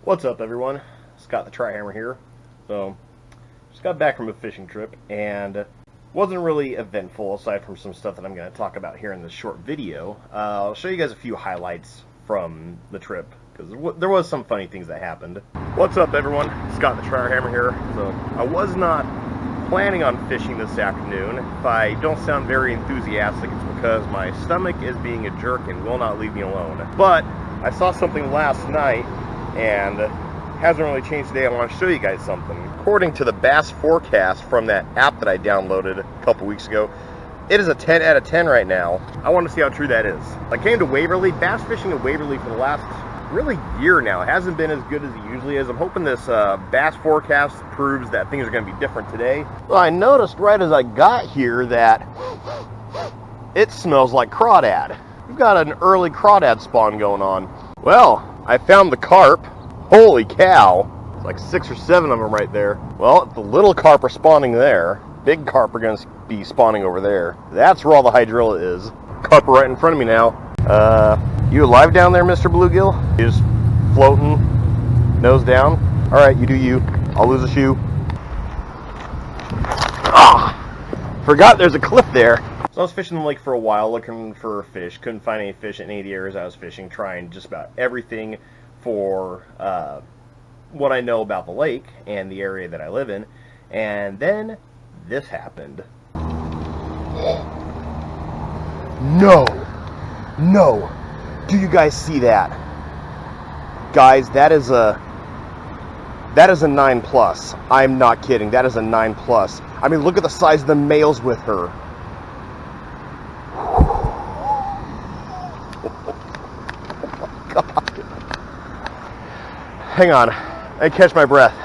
What's up, everyone? Scott the TroutHammer here. So, just got back from a fishing trip, and wasn't really eventful aside from some stuff that I'm going to talk about here in this short video. I'll show you guys a few highlights from the trip, because there was some funny things that happened. What's up, everyone? Scott the TroutHammer here. So, I was not planning on fishing this afternoon. If I don't sound very enthusiastic, it's because my stomach is being a jerk and will not leave me alone. But I saw something last night, and hasn't really changed today. I want to show you guys something. According to the bass forecast from that app that I downloaded a couple weeks ago, it is a 10 out of 10 right now. I want to see how true that is. I came to Waverly, bass fishing at Waverly for the last really year now. It hasn't been as good as it usually is. I'm hoping this bass forecast proves that things are going to be different today. Well, I noticed right as I got here that it smells like crawdad. We've got an early crawdad spawn going on. Well, I found the carp. Holy cow. It's like 6 or 7 of them right there. Well, the little carp are spawning there. Big carp are going to be spawning over there. That's where all the hydrilla is. Carp are right in front of me now. You alive down there, Mr. Bluegill? You just floating, nose down? Alright, you do you. I'll lose a shoe. Ah! Forgot there's a cliff there. So I was fishing the lake for a while, looking for fish. Couldn't find any fish in any of the areas I was fishing, trying just about everything for what I know about the lake and the area that I live in. And then this happened. No. Do you guys see that? Guys, that is a 9+. I'm not kidding. That is a 9+. I mean, look at the size of the males with her. Hang on, I catch my breath.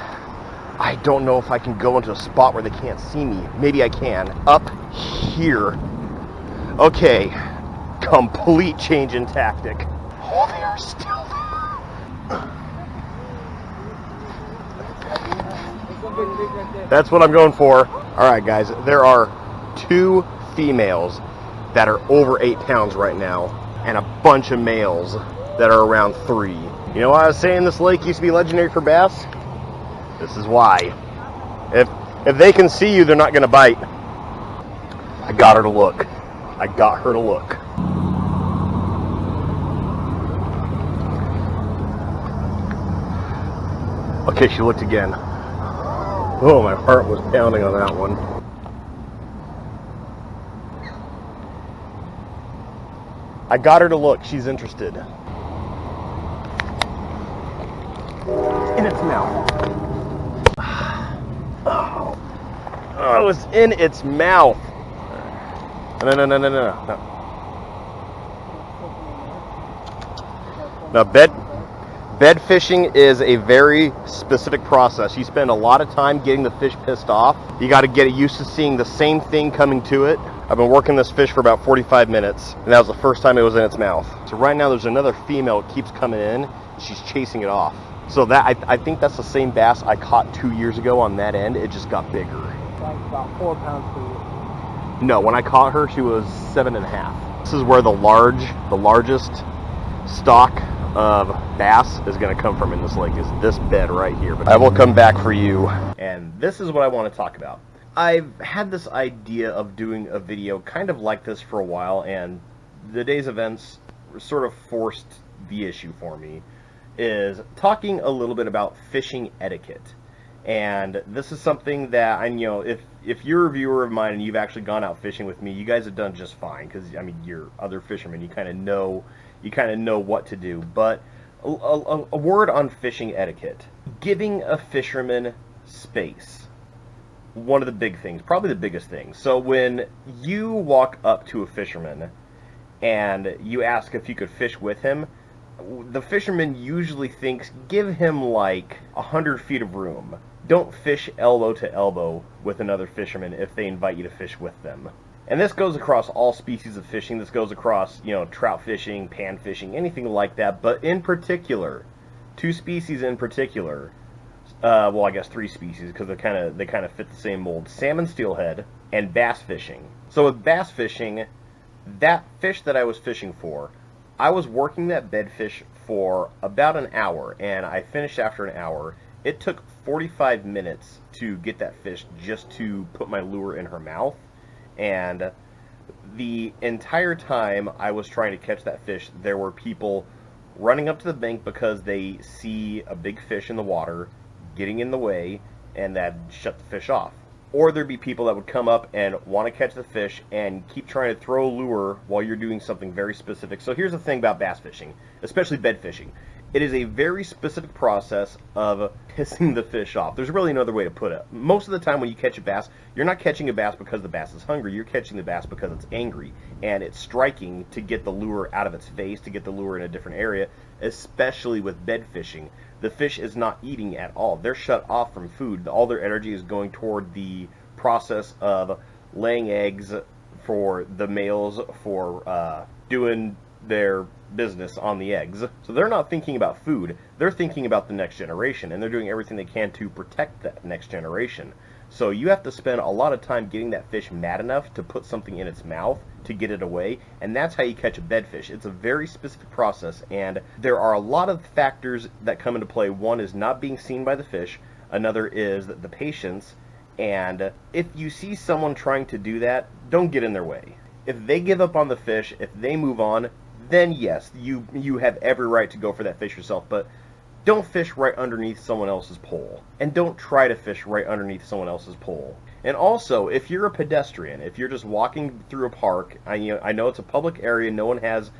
I don't know if I can go into a spot where they can't see me. Maybe I can. Up here. Okay, complete change in tactic. Oh, they are still there. That's what I'm going for. All right, guys, there are 2 females that are over 8 pounds right now, and a bunch of males that are around 3. You know why I was saying this lake used to be legendary for bass? This is why. If they can see you, they're not going to bite. I got her to look. Okay, she looked again. Oh, my heart was pounding on that one. I got her to look. She's interested. In its mouth. Oh, it was in its mouth. No. Now, bed fishing is a very specific process. You spend a lot of time getting the fish pissed off. You got to get it used to seeing the same thing coming to it. I've been working this fish for about 45 minutes, and that was the first time it was in its mouth. So right now there's another female that keeps coming in, and she's chasing it off. So that I think that's the same bass I caught 2 years ago on that end. It just got bigger. Like about 4 pounds for you. No, when I caught her, she was 7.5. This is where the largest stock of bass is going to come from in this lake, is this bed right here. But I will come back for you. And this is what I want to talk about. I've had this idea of doing a video kind of like this for a while, and the day's events sort of forced the issue for me, is talking a little bit about fishing etiquette. And this is something that I know if you're a viewer of mine and you've actually gone out fishing with me, you guys have done just fine, because I mean, you're other fishermen, you kind of know what to do. But a word on fishing etiquette: giving a fisherman space. One of the big things, probably the biggest thing. So when you walk up to a fisherman and you ask if you could fish with him, the fisherman usually thinks, give him like 100 feet of room. Don't fish elbow to elbow with another fisherman if they invite you to fish with them. And this goes across all species of fishing. This goes across, trout fishing, pan fishing, anything like that. But in particular, 2 species in particular, well, I guess 3 species, because they kind of fit the same mold: salmon steelhead and bass fishing. So with bass fishing, that fish that I was fishing for, I was working that bed fish for about an hour, and I finished after an hour. It took 45 minutes to get that fish just to put my lure in her mouth, and the entire time I was trying to catch that fish, there were people running up to the bank because they see a big fish in the water, getting in the way, and that shut the fish off. Or there'd be people that would come up and want to catch the fish and keep trying to throw a lure while you're doing something very specific. So here's the thing about bass fishing, especially bed fishing. It is a very specific process of pissing the fish off. There's really no other way to put it. Most of the time when you catch a bass, you're not catching a bass because the bass is hungry. You're catching the bass because it's angry, and it's striking to get the lure out of its face, to get the lure in a different area, especially with bed fishing. The fish is not eating at all. They're shut off from food. All their energy is going toward the process of laying eggs for the males, for doing their business on the eggs. So they're not thinking about food. They're thinking about the next generation, and they're doing everything they can to protect that next generation. So you have to spend a lot of time getting that fish mad enough to put something in its mouth to get it away, and that's how you catch a bedfish. It's a very specific process, and there are a lot of factors that come into play. One is not being seen by the fish. Another is the patience, and if you see someone trying to do that, don't get in their way. If they give up on the fish, if they move on, then yes, you have every right to go for that fish yourself, but don't fish right underneath someone else's pole. And don't try to fish right underneath someone else's pole. And also, if you're a pedestrian, if you're just walking through a park, I know it's a public area, no one has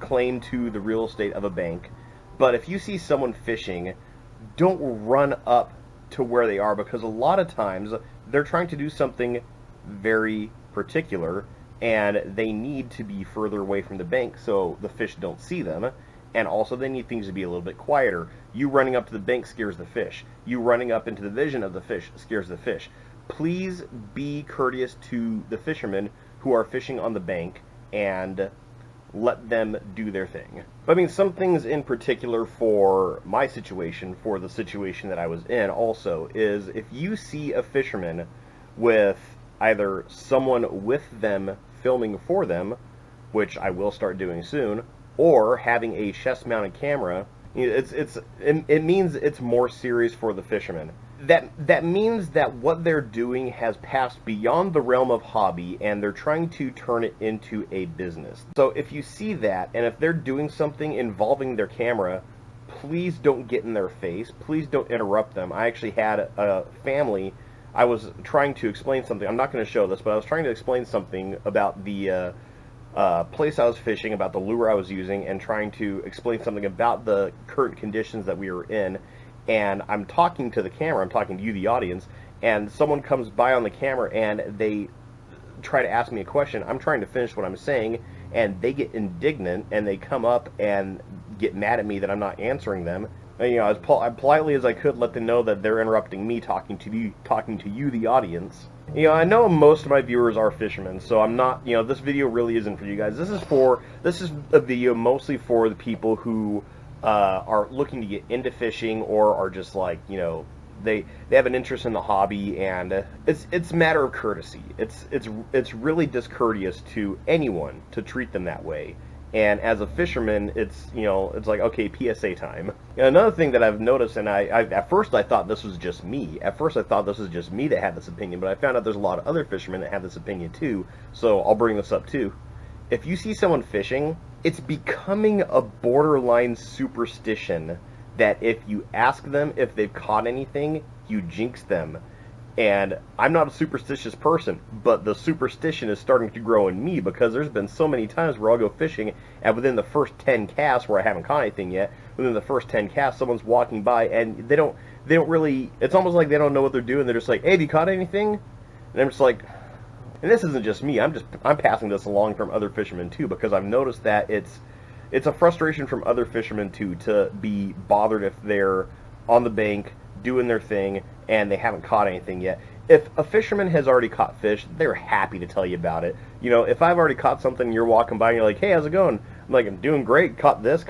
claim to the real estate of a bank, but if you see someone fishing, don't run up to where they are, because a lot of times they're trying to do something very particular, and they need to be further away from the bank so the fish don't see them, and also they need things to be a little bit quieter. You running up to the bank scares the fish. You running up into the vision of the fish scares the fish. Please be courteous to the fishermen who are fishing on the bank and let them do their thing. But I mean, some things in particular for my situation, for the situation that I was in also, is if you see a fisherman with either someone with them filming for them, which I will start doing soon, or having a chest-mounted camera, it means it's more serious for the fishermen. That means that what they're doing has passed beyond the realm of hobby, and they're trying to turn it into a business. So if you see that, and if they're doing something involving their camera, please don't get in their face. Please don't interrupt them. I actually had a family. I was trying to explain something. I'm not going to show this, but I was trying to explain something about the place I was fishing, about the lure I was using, and trying to explain something about the current conditions that we were in. And I'm talking to the camera, I'm talking to you, the audience, and someone comes by on the camera and they try to ask me a question. I'm trying to finish what I'm saying, and they get indignant, and they come up and get mad at me that I'm not answering them. And, as politely as I could, let them know that they're interrupting me talking to you, the audience. I know most of my viewers are fishermen, so I'm not, this video really isn't for you guys. This is a video mostly for the people who are looking to get into fishing, or are just like, they have an interest in the hobby, and it's a matter of courtesy. It's really discourteous to anyone to treat them that way. And as a fisherman, it's like, okay, PSA time. Another thing that I've noticed, and I at first I thought this was just me. At first I thought this was just me that had this opinion, but I found out there's a lot of other fishermen that have this opinion too. So I'll bring this up too. If you see someone fishing, it's becoming a borderline superstition that if you ask them if they've caught anything, you jinx them. And I'm not a superstitious person, but the superstition is starting to grow in me, because there's been so many times where I'll go fishing, and within the first 10 casts, where I haven't caught anything yet, within the first 10 casts, someone's walking by, and they don't really, it's almost like they don't know what they're doing. They're just like, hey, have you caught anything? And I'm just like, and this isn't just me, I'm passing this along from other fishermen too, because I've noticed that it's a frustration from other fishermen too, to be bothered if they're on the bank doing their thing and they haven't caught anything yet. If a fisherman has already caught fish, they're happy to tell you about it. If I've already caught something and you're walking by and you're like, hey, how's it going? I'm like, I'm doing great, caught this,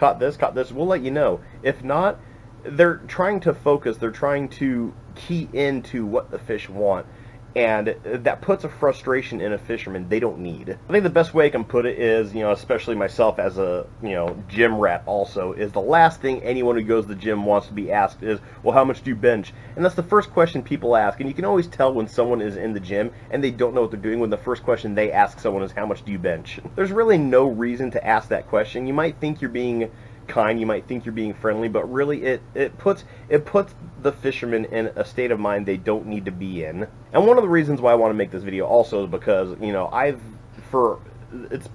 we'll let you know. If not, they're trying to focus, they're trying to key into what the fish want. And that puts a frustration in a fisherman they don't need. I think the best way I can put it is, especially myself as a, gym rat also, is the last thing anyone who goes to the gym wants to be asked is, well, how much do you bench? And that's the first question people ask. And you can always tell when someone is in the gym and they don't know what they're doing when the first question they ask someone is, how much do you bench? There's really no reason to ask that question. You might think you're being kind, you might think you're being friendly, but really it puts the fishermen in a state of mind they don't need to be in. And one of the reasons why I want to make this video also is because,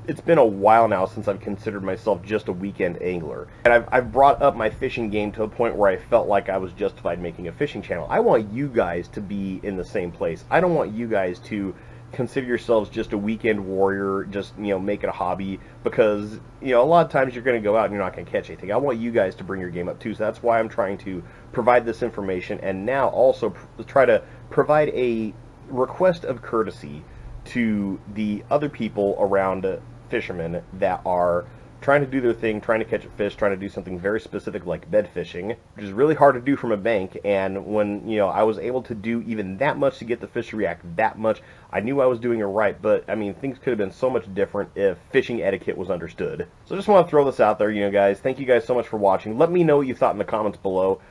it's been a while now since I've considered myself just a weekend angler. And I've brought up my fishing game to a point where I felt like I was justified making a fishing channel. I want you guys to be in the same place. I don't want you guys to consider yourselves just a weekend warrior, just, make it a hobby, because, a lot of times you're going to go out and you're not going to catch anything. I want you guys to bring your game up too, so that's why I'm trying to provide this information, and now also try to provide a request of courtesy to the other people around fishermen that are trying to do their thing, trying to catch a fish, trying to do something very specific like bed fishing, which is really hard to do from a bank. And when, I was able to do even that much to get the fish to react that much, I knew I was doing it right. But, I mean, things could have been so much different if fishing etiquette was understood. So I just want to throw this out there, guys. Thank you guys so much for watching. Let me know what you thought in the comments below.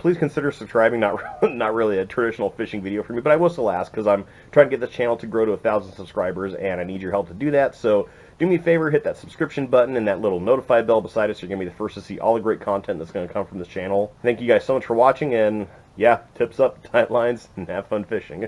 Please consider subscribing. Not really a traditional fishing video for me, but I will still ask because I'm trying to get this channel to grow to 1,000 subscribers, and I need your help to do that. So do me a favor, hit that subscription button and that little notify bell beside it so you're going to be the first to see all the great content that's going to come from this channel. Thank you guys so much for watching, and yeah, tips up, tight lines, and have fun fishing.